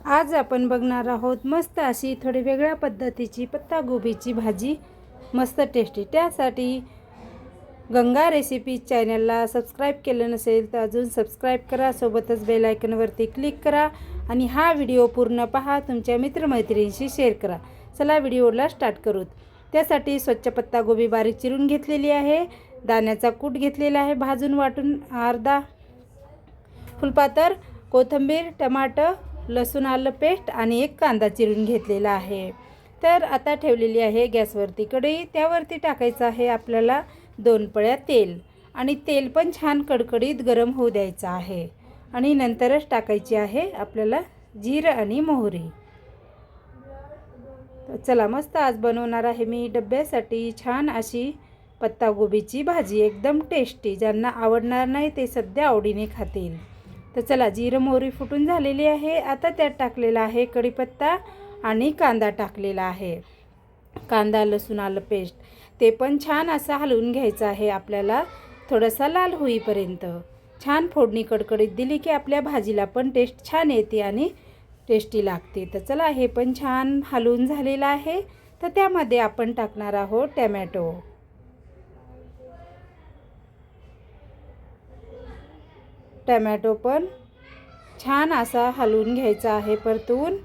आज आपण बघणार आहोत मस्त अशी थोडी वेगळ्या पद्धतीची पत्तागोबीची भाजी, मस्त टेस्टी। त्यासाठी गंगा रेसिपी चॅनलला सबस्क्राइब केलं नसेल तर अजून सबस्क्राइब करा, सोबतच बेल आयकॉनवरती क्लिक करा आणि हा व्हिडिओ पूर्ण पहा, तुमच्या मित्रमैत्रिणींशी शेअर करा। चला व्हिडिओला स्टार्ट करू। त्यासाठी स्वच्छ पत्तागोबी बारीक चिरून घेतलेली आहे, दाण्याचा कूट घेतलेला आहे, भाजून वाटून अर्धा फुलपातर, कोथिंबीर, टमाटर, लसूण आलं पेस्ट आणि एक कांदा चिरून घेतलेला आहे। तर आता ठेवलेली आहे गॅसवरती कढई, त्यावरती टाकायचं आहे आपल्याला 2 पळ्या तेल आणि तेल पण छान कडकडीत गरम होऊ द्यायचं आहे आणि नंतरच टाकायची आहे आपल्याला जिरं आणि मोहरी। तर चला मस्त आज बनवणार आहे मी डब्यासाठी छान अशी पत्तागोबीची भाजी, एकदम टेस्टी। ज्यांना आवडणार नाही ते सध्या आवडीने खातील। तर चला जिरं मोहरी फुटून झालेली आहे, आता त्यात टाकलेला आहे कढीपत्ता आणि कांदा टाकलेला आहे, कांदा लसूण आलं पेस्ट, ते पण छान असं हलवून घ्यायचं आहे आपल्याला थोडासा लाल होईपर्यंत। छान फोडणी कडकडीत दिली की आपल्या भाजीला पण टेस्ट छान येते आणि टेस्टी लागते। तर चला हे पण छान हलवून झालेलं आहे, तर त्यामध्ये आपण टाकणार आहोत टोमॅटो। टोमॅटो पण छान असा हलवून घ्यायचा आहे परतून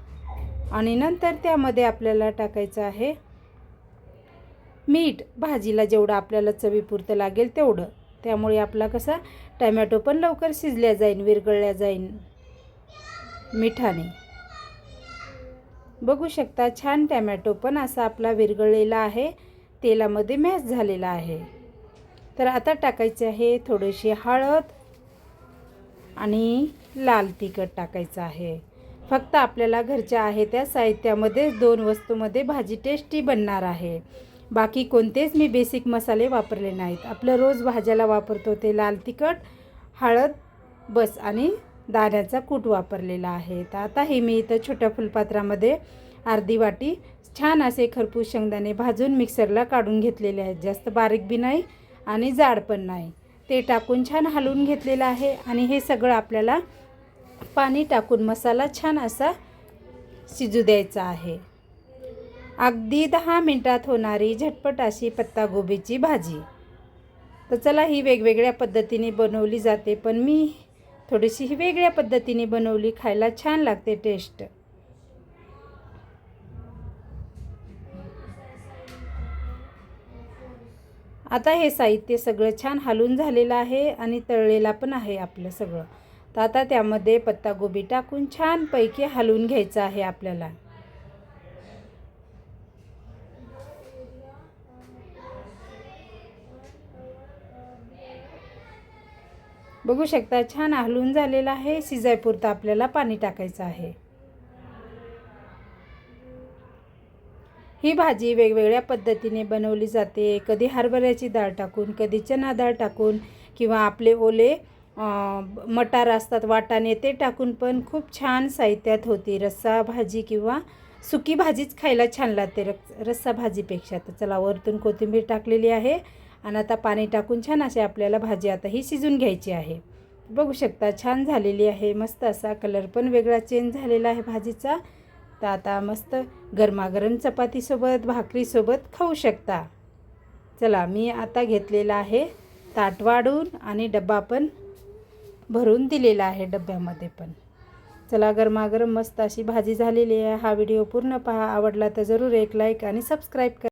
आणि नंतर त्यामध्ये आपल्याला टाकायचं आहे मीठ, भाजीला जेवढं आपल्याला चवीपुरतं लागेल तेवढं। त्यामुळे आपला कसा टोमॅटो पण लवकर शिजल्या जाईल, विरघळल्या जाईल मिठाने। बघू शकता छान टोमॅटो पण असा आपला विरघळलेला आहे, तेलामध्ये मॅश झालेला आहे। तर आता टाकायचे आहे थोडीशी हळद आणि लाल तिखट टाकायचं आहे। फक्त आपल्याला घरच्या आहे त्या साहित्यामध्ये 2 वस्तूमध्ये भाजी टेस्टी बनणार आहे। बाकी कोणतेच मी बेसिक मसाले वापरले नाहीत, आपलं रोज भाज्याला वापरतो ते लाल तिखट, हळद बस आणि दाण्याचा कूट वापरलेला आहे। तर आता हे मी इथं छोट्या फुलपात्रामध्ये अर्धी वाटी छान असे खरपूस शेंगदाणे भाजून मिक्सरला काढून घेतलेले आहेत, जास्त बारीक बी नाही आणि जाड पण नाही। ते टाकून छान हलवून घेतलेलं आहे आणि हे सगळं आपल्याला पाणी टाकून मसाला छान असा शिजू द्यायचा आहे। अगदी 10 मिनिटात होणारी झटपट अशी पत्तागोबीची भाजी। तर चला ही वेगवेगळ्या पद्धतीने बनवली जाते, पण मी थोडीशी ही वेगळ्या पद्धतीने बनवली, खायला छान लागते टेस्ट। आता हे साहित्य सगळं छान हलवून झालेलं आहे आणि तळलेला पण आहे आपलं सगळं। तर आता त्यामध्ये पत्तागोबी टाकून छानपैकी हलवून घ्यायचं आहे आपल्याला। बघू शकता छान हलवून झालेलं आहे, शिजायपुरतं आपल्याला पाणी टाकायचं आहे। ही भाजी वेगवेगळ्या पद्धतीने बनवली जाते, कधी हरभऱ्याची डाळ टाकून, कधी चना डाळ टाकून, किंवा आपले ओले मटार असतात वाटाणे ते टाकून पण खूप छान साहित्यात होती। रस्सा भाजी किंवा सुकी भाजीच खायला छान लागते रस्सा भाजीपेक्षा। तर चला वरतून कोथिंबीर टाकलेली आहे आणि आता पाणी टाकून छान असे आपल्याला भाजी आता ही शिजून घ्यायची आहे। बघू शकता छान झालेली आहे, मस्त असा कलर पण वेगळा चेंज झालेला आहे भाजीचा। तर आता मस्त गरमागरम चपातीसोबत भाकरीसोबत खाऊ शकता। चला मी आता घेतलेला आहे ताट वाढून आणि डब्बा पण भरून दिलेला आहे डब्यामध्ये पण। चला गरमागरम मस्त अशी भाजी झालेली आहे। हा व्हिडिओ पूर्ण पहा, आवडला तर जरूर एक लाईक आणि सबस्क्राईब करा।